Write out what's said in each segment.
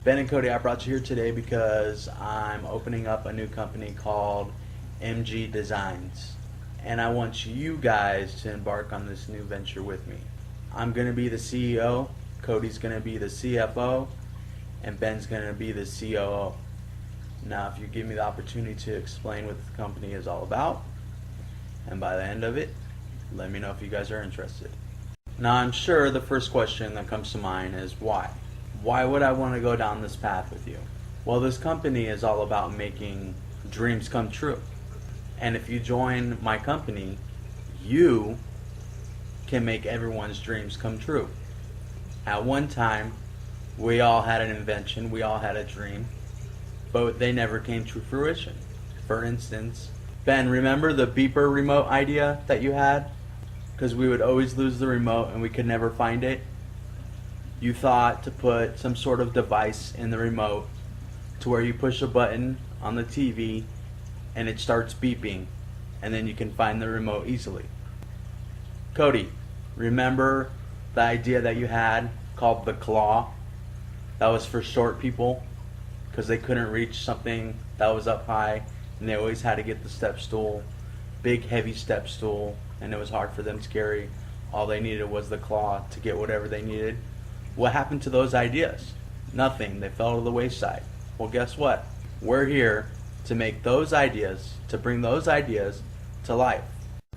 Ben and Cody, I brought you here today because I'm opening up a new company called MGDesigns. And I want you guys to embark on this new venture with me. I'm going to be the CEO, Cody's going to be the CFO, and Ben's going to be the COO. Now, if you give me the opportunity to explain what the company is all about, and by the end of it, let me know if you guys are interested. Now, I'm sure the first question that comes to mind is why? Why would I want to go down this path with you? Well, this company is all about making dreams come true. And if you join my company, you can make everyone's dreams come true. At one time, we all had an invention, we all had a dream, but they never came to fruition. For instance, Ben, remember the beeper remote idea that you had? Because we would always lose the remote and we could never find it. You thought to put some sort of device in the remote to where you push a button on the TV and it starts beeping, and then you can find the remote easily. Cody, remember the idea that you had called the claw? That was for short people because they couldn't reach something that was up high and they always had to get the step stool, big heavy step stool, and it was hard for them to carry. All they needed was the claw to get whatever they needed. What happened to those ideas? Nothing. They fell to the wayside. Well, guess what? We're here to make those ideas, to bring those ideas to life.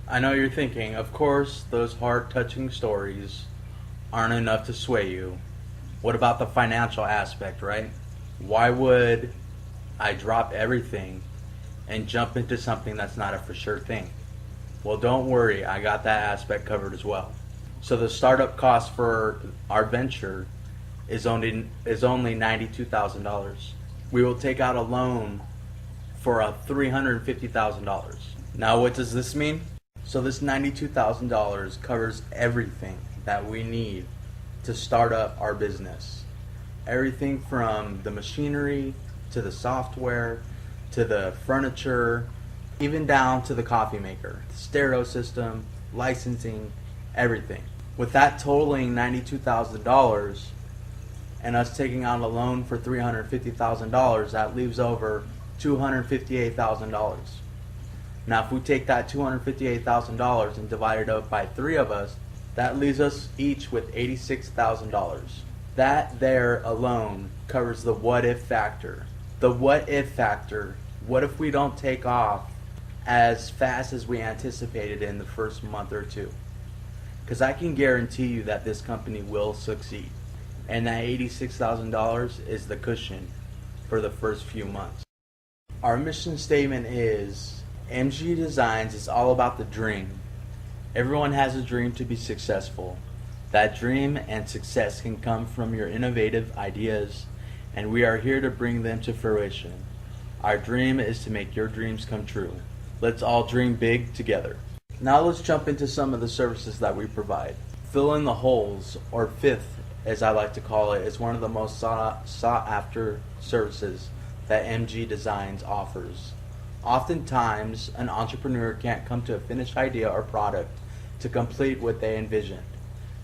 I know you're thinking, of course, those heart-touching stories aren't enough to sway you. What about the financial aspect, right? Why would I drop everything and jump into something that's not a for sure thing? Well, don't worry, I got that aspect covered as well. So the startup cost for our venture is only $92,000. We will take out a loan for $350,000. Now, what does this mean? So this $92,000 covers everything that we need to start up our business. Everything from the machinery to the software to the furniture, even down to the coffee maker, the stereo system, licensing, everything. With that totaling $92,000 and us taking out a loan for $350,000, that leaves over $258,000. Now, if we take that $258,000 and divide it up by 3 of us, that leaves us each with $86,000. That there alone covers the what if factor. The what if factor, what if we don't take off as fast as we anticipated in the first month or two? Because I can guarantee you that this company will succeed. And that $86,000 is the cushion for the first few months. Our mission statement is, MGDesigns is all about the dream. Everyone has a dream to be successful. That dream and success can come from your innovative ideas, and we are here to bring them to fruition. Our dream is to make your dreams come true. Let's all dream big together. Now let's jump into some of the services that we provide. Fill in the holes, or fifth as I like to call it, is one of the most sought after services that MGDesigns offers. Oftentimes, an entrepreneur can't come to a finished idea or product to complete what they envisioned.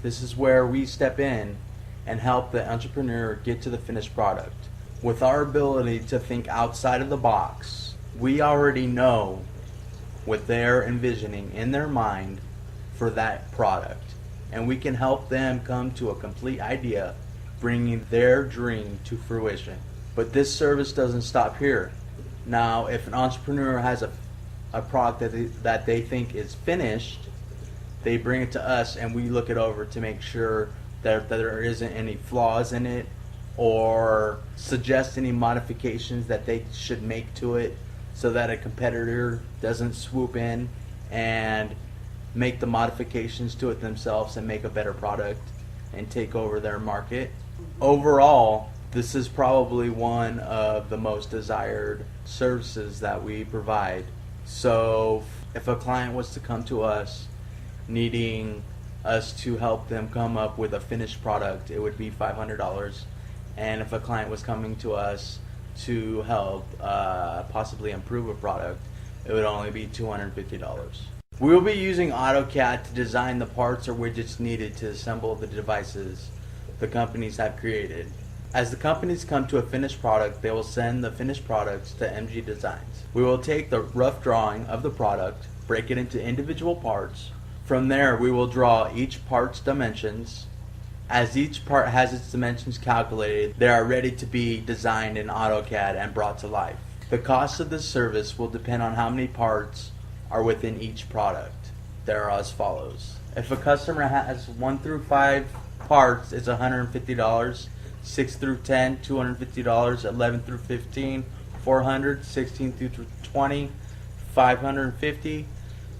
This is where we step in and help the entrepreneur get to the finished product. With our ability to think outside of the box, we already know what they're envisioning in their mind for that product, and we can help them come to a complete idea, bringing their dream to fruition. But this service doesn't stop here. Now, if an entrepreneur has a product that they think is finished, they bring it to us and we look it over to make sure that there isn't any flaws in it, or suggest any modifications that they should make to it so that a competitor doesn't swoop in and make the modifications to it themselves and make a better product and take over their market. Overall, this is probably one of the most desired services that we provide. So if a client was to come to us needing us to help them come up with a finished product, it would be $500. And if a client was coming to us to help possibly improve a product, it would only be $250. We will be using AutoCAD to design the parts or widgets needed to assemble the devices the companies have created. As the companies come to a finished product, they will send the finished products to MG Designs. We will take the rough drawing of the product, break it into individual parts. From there, we will draw each part's dimensions. As each part has its dimensions calculated, they are ready to be designed in AutoCAD and brought to life. The cost of this service will depend on how many parts are within each product. They are as follows. If a customer has 1 through 5 parts, it's $150. 6 through 10, $250. 11 through 15, $400. 16 through 20, $550.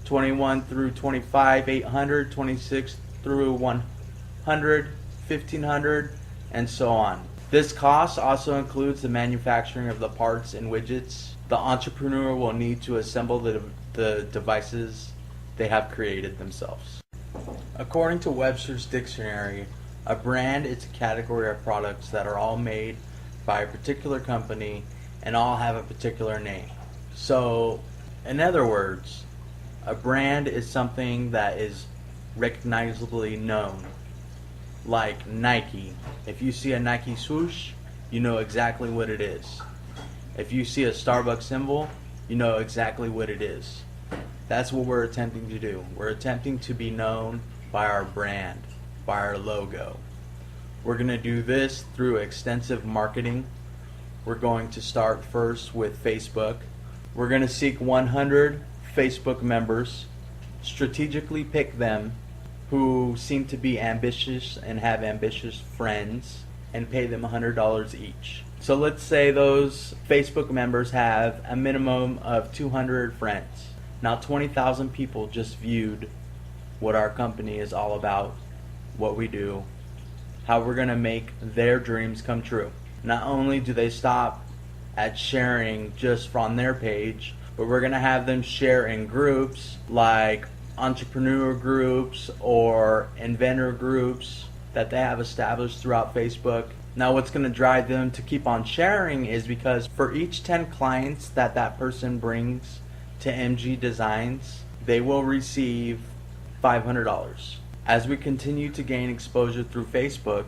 21 through 25, $800. 26 through 100, $1,500, and so on. This cost also includes the manufacturing of the parts and widgets the entrepreneur will need to assemble the devices they have created themselves. According to Webster's Dictionary, a brand is a category of products that are all made by a particular company and all have a particular name. So, in other words, a brand is something that is recognizably known. Like Nike. If you see a Nike swoosh, you know exactly what it is. If you see a Starbucks symbol, you know exactly what it is. That's what we're attempting to do. We're attempting to be known by our brand, by our logo. We're going to do this through extensive marketing. We're going to start first with Facebook. We're going to seek 100 Facebook members, strategically pick them who seem to be ambitious and have ambitious friends, and pay them $100 each. So let's say those Facebook members have a minimum of 200 friends. Now 20,000 people just viewed what our company is all about, what we do, how we're going to make their dreams come true. Not only do they stop at sharing just on their page, but we're going to have them share in groups like entrepreneur groups or inventor groups that they have established throughout Facebook. Now what's going to drive them to keep on sharing is because for each 10 clients that person brings to MG Designs, they will receive $500. As we continue to gain exposure through Facebook,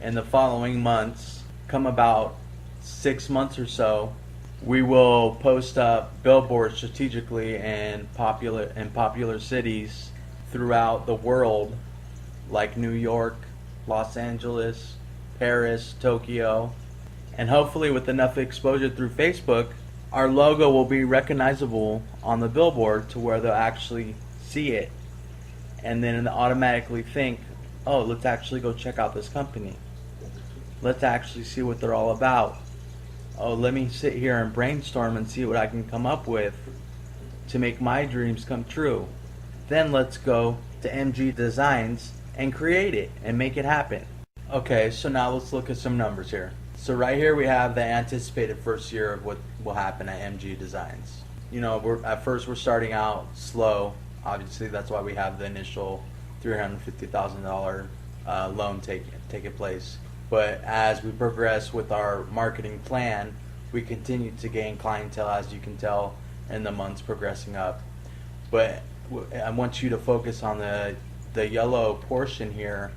in the following months, come about 6 months or so, we will post up billboards strategically in popular cities throughout the world, like New York, Los Angeles, Paris, Tokyo, and hopefully with enough exposure through Facebook, our logo will be recognizable on the billboard to where they'll actually see it, and then automatically think, oh, let's actually go check out this company. Let's actually see what they're all about. Oh, let me sit here and brainstorm and see what I can come up with to make my dreams come true. Then let's go to MG Designs and create it and make it happen. Okay, so now let's look at some numbers here. So right here we have the anticipated first year of what will happen at MG Designs. You know, at first we're starting out slow. Obviously, that's why we have the initial $350,000 loan taking place. But as we progress with our marketing plan, we continue to gain clientele, as you can tell, in the months progressing up. But I want you to focus on the yellow portion here.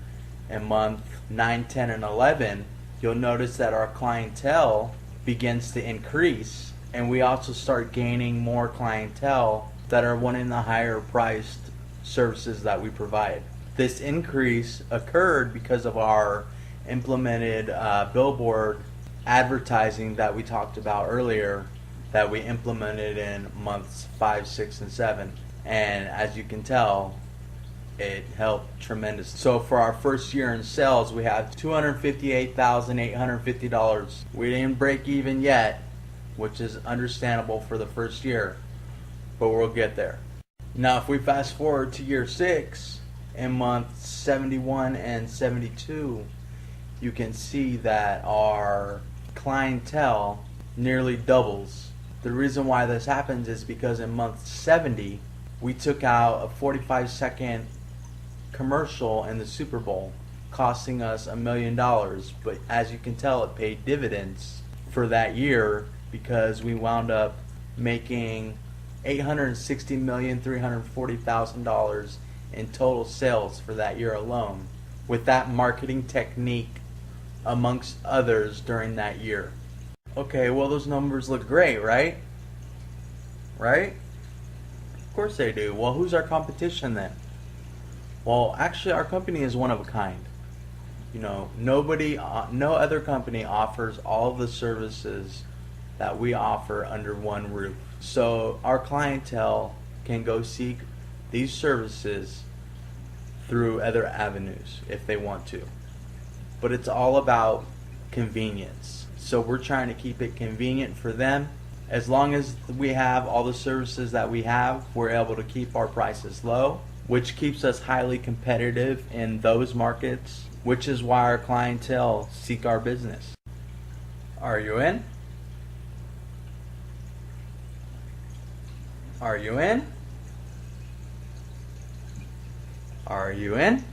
In month 9, 10, and 11, you'll notice that our clientele begins to increase, and we also start gaining more clientele that are wanting the higher priced services that we provide. This increase occurred because of our implemented billboard advertising that we talked about earlier, that we implemented in months 5, 6, and 7. And as you can tell, it helped tremendously. So for our first year in sales, we have $258,850. We didn't break even yet, which is understandable for the first year, but we'll get there. Now if we fast forward to year 6, in months 71 and 72, you can see that our clientele nearly doubles. The reason why this happens is because in month 70, we took out a 45-second commercial in the Super Bowl, costing us $1 million. But as you can tell, it paid dividends for that year because we wound up making $860,340,000 in total sales for that year alone. With that marketing technique amongst others during that year. Okay, well, those numbers look great, right? Right? Of course they do. Well, who's our competition then? Well, actually, our company is one of a kind. You know, no other company offers all the services that we offer under one roof. So our clientele can go seek these services through other avenues if they want to. But it's all about convenience. So we're trying to keep it convenient for them. As long as we have all the services that we have, we're able to keep our prices low, which keeps us highly competitive in those markets, which is why our clientele seek our business. Are you in? Are you in? Are you in?